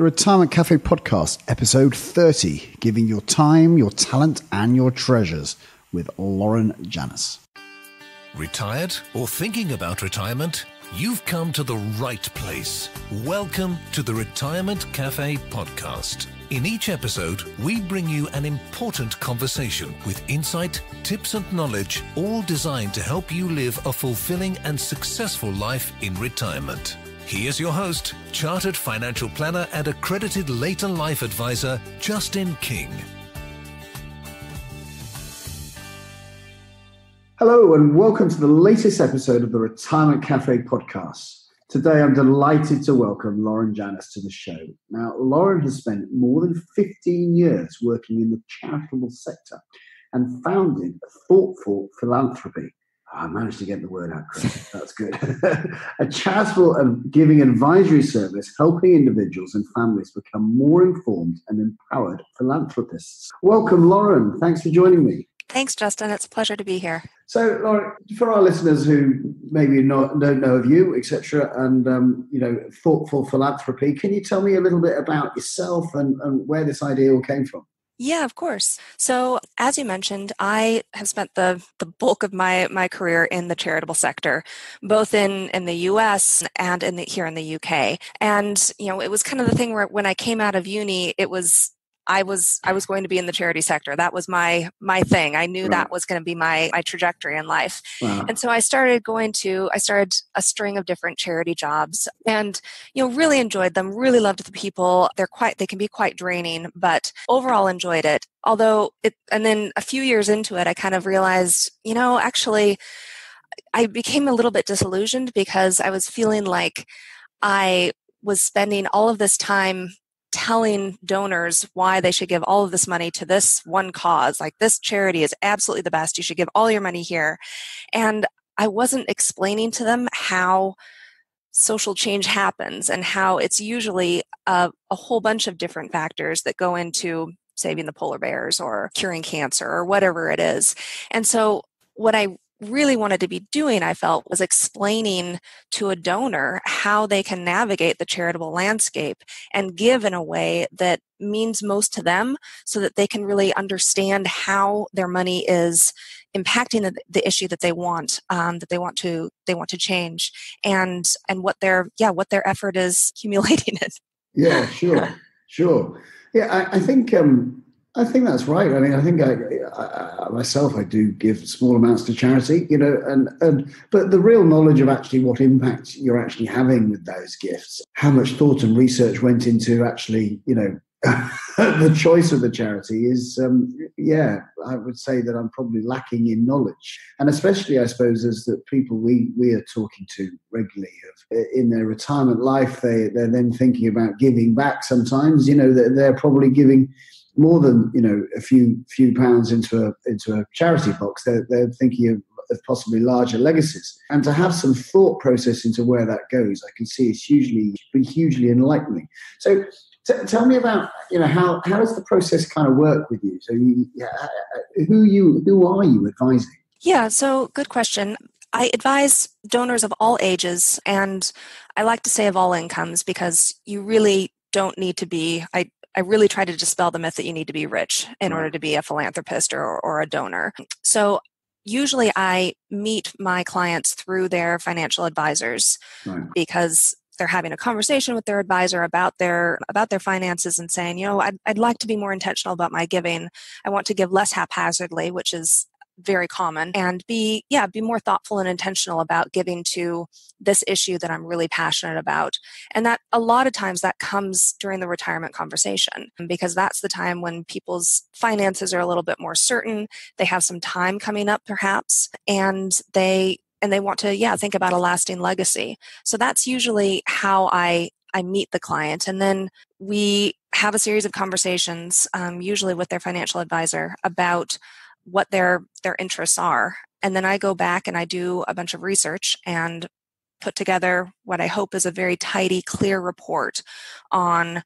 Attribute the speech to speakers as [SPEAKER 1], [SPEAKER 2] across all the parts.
[SPEAKER 1] The Retirement Café Podcast, episode 30, giving your time, your talent, and your treasures with Lauren Janus.
[SPEAKER 2] Retired or thinking about retirement? You've come to the right place. Welcome to the Retirement Café Podcast. In each episode, we bring you an important conversation with insight, tips and knowledge, all designed to help you live a fulfilling and successful life in retirement. Here's your host, Chartered Financial Planner and accredited later life advisor, Justin King.
[SPEAKER 1] Hello and welcome to the latest episode of the Retirement Café Podcast. Today I'm delighted to welcome Lauren Janus to the show. Now, Lauren has spent more than 15 years working in the charitable sector and founded Thoughtful Philanthropy. I managed to get the word out correctly. That's good. A charitable and giving advisory service helping individuals and families become more informed and empowered philanthropists. Welcome, Lauren. Thanks for joining me.
[SPEAKER 3] Thanks, Justin. It's a pleasure to be here.
[SPEAKER 1] So, Lauren, for our listeners who maybe don't know of you, etc., and Thoughtful Philanthropy, can you tell me a little bit about yourself and where this idea all came from?
[SPEAKER 3] Yeah, of course. So as you mentioned, I have spent the bulk of my career in the charitable sector, both in the US and here in the UK. And, it was kind of the thing where when I came out of uni, I was going to be in the charity sector. That was my thing. I knew that was going to be my trajectory in life. Wow. And so I started a string of different charity jobs and, really enjoyed them, really loved the people. They can be quite draining, but overall enjoyed it. And then a few years into it, I kind of realized, actually I became a little bit disillusioned because I was feeling like I was spending all of this time telling donors why they should give all of this money to this one cause. Like, this charity is absolutely the best. You should give all your money here. And I wasn't explaining to them how social change happens and how it's usually a whole bunch of different factors that go into saving the polar bears or curing cancer or whatever it is. And so what I really wanted to be doing, I felt, was explaining to a donor how they can navigate the charitable landscape and give in a way that means most to them so that they can really understand how their money is impacting the issue that they want to change and what their effort is accumulating in.
[SPEAKER 1] Yeah, sure. Yeah, I think that's right. I mean, I think I myself do give small amounts to charity, but the real knowledge of actually what impact you're actually having with those gifts, how much thought and research went into actually, the choice of the charity is, I would say that I'm probably lacking in knowledge. And especially, I suppose, as the people we are talking to regularly in their retirement life, they're then thinking about giving back sometimes, they're probably giving more than a few pounds into a charity box. They're thinking of possibly larger legacies, and to have some thought process into where that goes, I can see it's been hugely enlightening. So tell me about how does the process kind of work with you? So who are you advising?
[SPEAKER 3] Yeah, so good question. I advise donors of all ages, and I like to say of all incomes, because you really don't need to be. I really try to dispel the myth that you need to be rich in order to be a philanthropist or a donor. So usually I meet my clients through their financial advisors because they're having a conversation with their advisor about their finances and saying, I'd like to be more intentional about my giving. I want to give less haphazardly, which is very common, and be more thoughtful and intentional about giving to this issue that I'm really passionate about. And that a lot of times that comes during the retirement conversation, because that's the time when people's finances are a little bit more certain. They have some time coming up perhaps, and they want to think about a lasting legacy. So that's usually how I meet the client, and then we have a series of conversations, usually with their financial advisor, about what their interests are. And then I go back and I do a bunch of research and put together what I hope is a very tidy, clear report on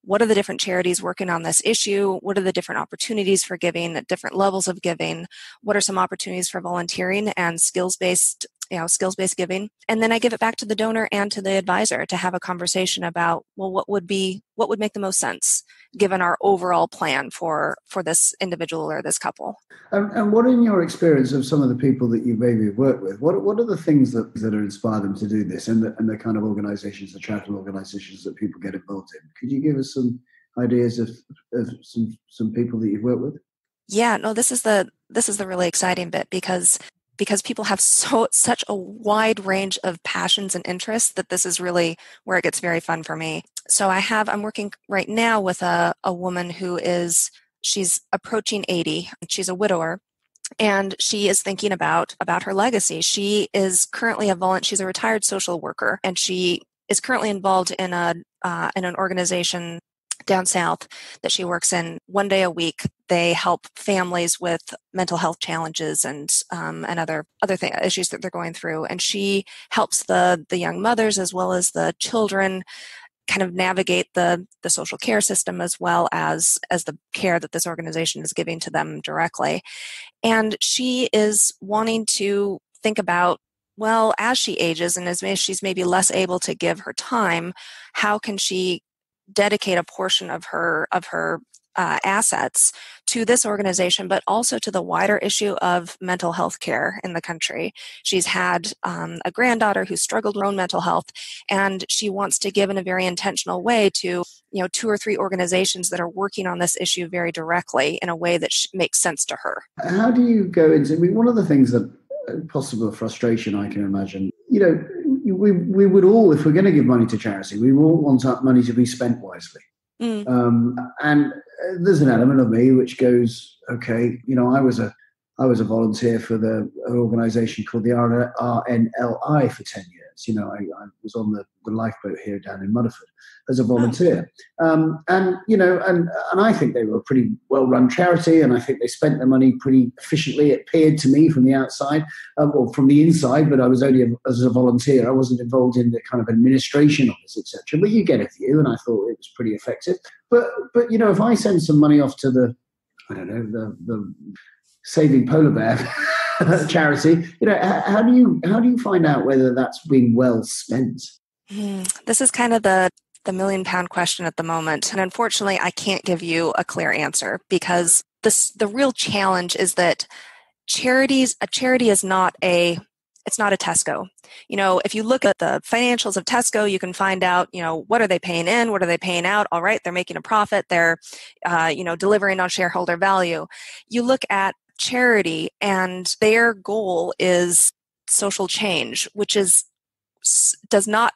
[SPEAKER 3] what are the different charities working on this issue, what are the different opportunities for giving at different levels of giving, what are some opportunities for volunteering and skills-based skills-based giving. And then I give it back to the donor and to the advisor to have a conversation about, well, what would make the most sense given our overall plan for this individual or this couple.
[SPEAKER 1] And what, in your experience of some of the people that you maybe work with, what are the things that are inspire them to do this, and the kind of organizations, the charitable organizations that people get involved in? Could you give us some ideas of some people that you've worked with?
[SPEAKER 3] Yeah, no, this is the really exciting bit because people have such a wide range of passions and interests that this is really where it gets very fun for me. So I'm working right now with a woman she's approaching 80. She's a widower, and she is thinking about her legacy. She is currently she's a retired social worker, and she is currently involved in an organization down south that she works in. One day a week, they help families with mental health challenges and other issues that they're going through. And she helps the young mothers as well as the children kind of navigate the social care system, as well as the care that this organization is giving to them directly. And she is wanting to think about, well, as she ages and as she's maybe less able to give her time, how can she dedicate a portion of her assets to this organization, but also to the wider issue of mental health care in the country. She's had a granddaughter who struggled with her own mental health, and she wants to give in a very intentional way to 2 or 3 organizations that are working on this issue very directly in a way that makes sense to her.
[SPEAKER 1] How do you go into? I mean, one of the things that possible frustration I can imagine. We would all, if we're going to give money to charity, we all want that money to be spent wisely. And there's an element of me which goes, okay, I was a volunteer for an organization called the RNLI for 10 years. I was on the lifeboat here down in Mudderford as a volunteer. And I think they were a pretty well-run charity, and I think they spent their money pretty efficiently. It appeared to me from the outside, or from the inside, but I was only as a volunteer. I wasn't involved in the kind of administration of this, etc. But you get a view, and I thought it was pretty effective. But if I send some money off to the Saving Polar Bear charity, how do you find out whether that's been well spent?
[SPEAKER 3] This is kind of the $1 million question at the moment, and unfortunately, I can't give you a clear answer because the real challenge is that a charity is not a Tesco. If you look at the financials of Tesco, you can find out, what are they paying in? What are they paying out? All right, they're making a profit. They're, delivering on shareholder value. You look at charity and their goal is social change, which does not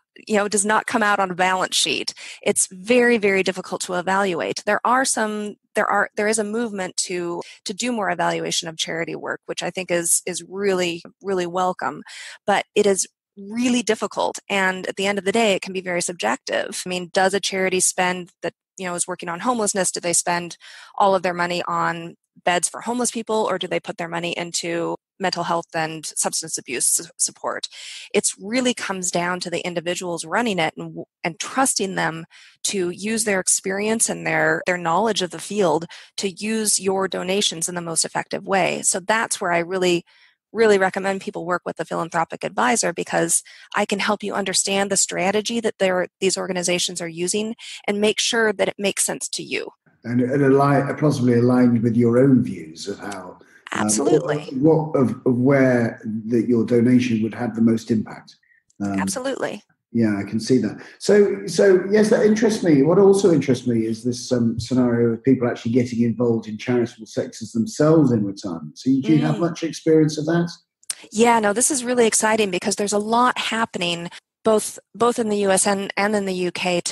[SPEAKER 3] come out on a balance sheet. It's very, very difficult to evaluate. There is a movement to do more evaluation of charity work, which I think is really, really welcome, but it is really difficult. And at the end of the day, it can be very subjective. I mean, does a charity spend that, is working on homelessness? Do they spend all of their money on beds for homeless people, or do they put their money into mental health and substance abuse support? It really comes down to the individuals running it and trusting them to use their experience and their knowledge of the field to use your donations in the most effective way. So that's where I really, really recommend people work with a philanthropic advisor, because I can help you understand the strategy that these organizations are using and make sure that it makes sense to you.
[SPEAKER 1] And possibly aligned with your own views of how,
[SPEAKER 3] absolutely,
[SPEAKER 1] where your donation would have the most impact.
[SPEAKER 3] Absolutely.
[SPEAKER 1] Yeah, I can see that. So yes, that interests me. What also interests me is this scenario of people actually getting involved in charitable sectors themselves in retirement. So do you have much experience of that?
[SPEAKER 3] Yeah, no, this is really exciting because there's a lot happening both in the US and in the UK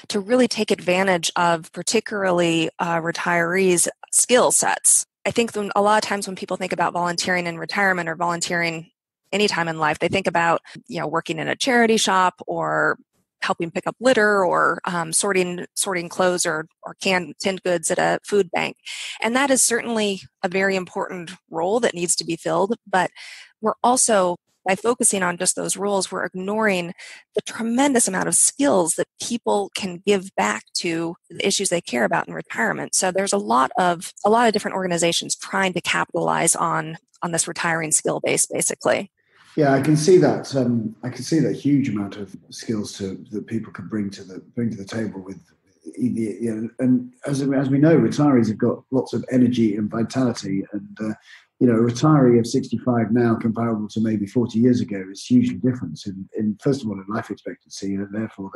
[SPEAKER 3] to really take advantage of particularly retirees' skill sets. I think a lot of times when people think about volunteering in retirement or volunteering anytime in life, they think about working in a charity shop or helping pick up litter or sorting clothes or tinned goods at a food bank. And that is certainly a very important role that needs to be filled. But we're also, by focusing on just those roles, we're ignoring the tremendous amount of skills that people can give back to the issues they care about in retirement. So there's a lot of different organizations trying to capitalize on this retiring skill base, basically.
[SPEAKER 1] Yeah, I can see that. I can see that huge amount of skills that people can bring to the table with. And as we know, retirees have got lots of energy and vitality, and a retiree of 65 now, comparable to maybe 40 years ago, is hugely different in first of all in life expectancy, and therefore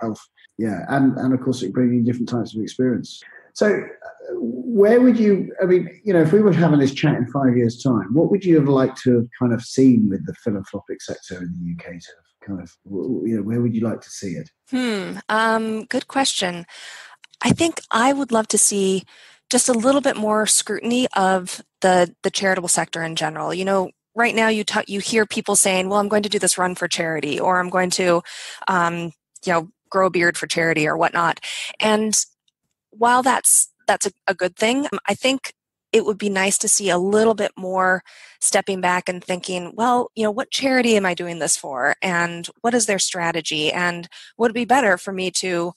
[SPEAKER 1] health. Yeah, and of course, it bringing different types of experience. So, where would you? I mean, if we were having this chat in 5 years' time, what would you have liked to have kind of seen with the philanthropic sector in the UK? To kind of, where would you like to see it?
[SPEAKER 3] Good question. I think I would love to see just a little bit more scrutiny of the charitable sector in general. Right now you hear people saying, well, I'm going to do this run for charity, or I'm going to, grow a beard for charity or whatnot. And while that's a good thing, I think it would be nice to see a little bit more stepping back and thinking, well, what charity am I doing this for? And what is their strategy? And would it be better for me to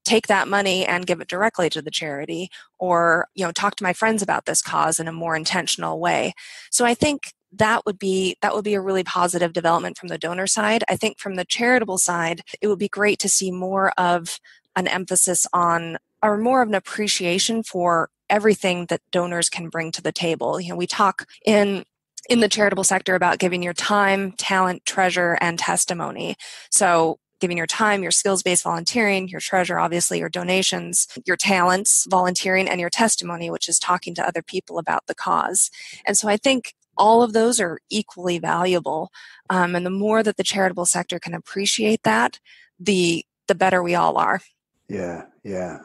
[SPEAKER 3] take that money and give it directly to the charity, or, talk to my friends about this cause in a more intentional way? So I think that would be a really positive development from the donor side. I think from the charitable side, it would be great to see more of an emphasis on, or more of an appreciation for everything that donors can bring to the table. We talk in the charitable sector about giving your time, talent, treasure, and testimony. So giving your time, your skills-based volunteering, your treasure, obviously your donations, your talents, volunteering, and your testimony, which is talking to other people about the cause. And so I think all of those are equally valuable. And the more that the charitable sector can appreciate that, the better we all are.
[SPEAKER 4] Yeah,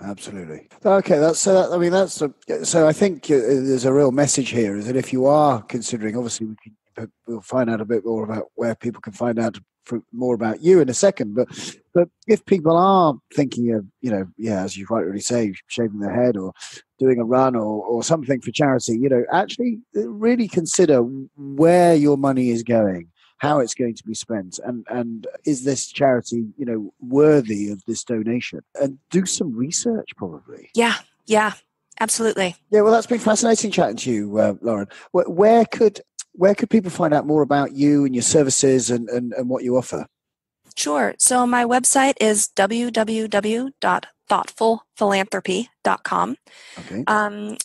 [SPEAKER 4] absolutely. Okay, so I think there's a real message here, is that if you are considering, obviously we'll find out a bit more about where people can find out more about you in a second, but if people are thinking of, as you rightly say, shaving their head or doing a run or something for charity, actually really consider where your money is going, how it's going to be spent, and is this charity, worthy of this donation? And do some research, probably.
[SPEAKER 3] Yeah, absolutely.
[SPEAKER 4] Yeah, well, that's been fascinating chatting to you, Lauren. Where could people find out more about you and your services and what you offer?
[SPEAKER 3] Sure. So my website is www.thoughtfulphilanthropy.com.
[SPEAKER 4] Okay.
[SPEAKER 3] And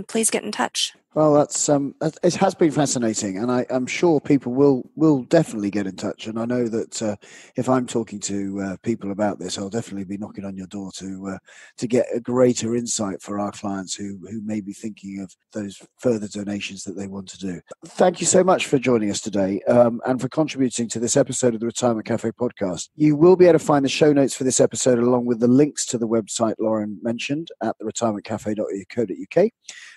[SPEAKER 3] please get in touch.
[SPEAKER 4] Well, it has been fascinating, and I'm sure people will definitely get in touch. And I know that if I'm talking to people about this, I'll definitely be knocking on your door to get a greater insight for our clients who may be thinking of those further donations that they want to do. Thank you so much for joining us today and for contributing to this episode of the Retirement Café Podcast. You will be able to find the show notes for this episode along with the links to the website Lauren mentioned at theretirementcafe.co.uk.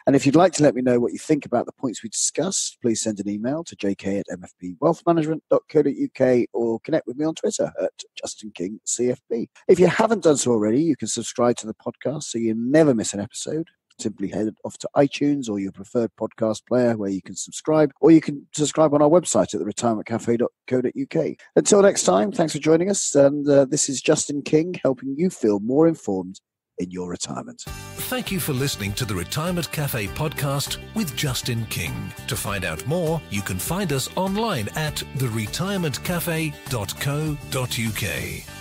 [SPEAKER 4] And if you'd like to let me know what you think about the points we discussed, please send an email to jk@mfbwealthmanagement.co.uk or connect with me on Twitter at JustinKingCFP. If you haven't done so already, you can subscribe to the podcast so you never miss an episode. Simply head off to iTunes or your preferred podcast player where you can subscribe, or you can subscribe on our website at theretirementcafe.co.uk. Until next time, thanks for joining us. And this is Justin King, helping you feel more informed in your retirement.
[SPEAKER 2] Thank you for listening to the Retirement Café Podcast with Justin King. To find out more, you can find us online at theretirementcafe.co.uk.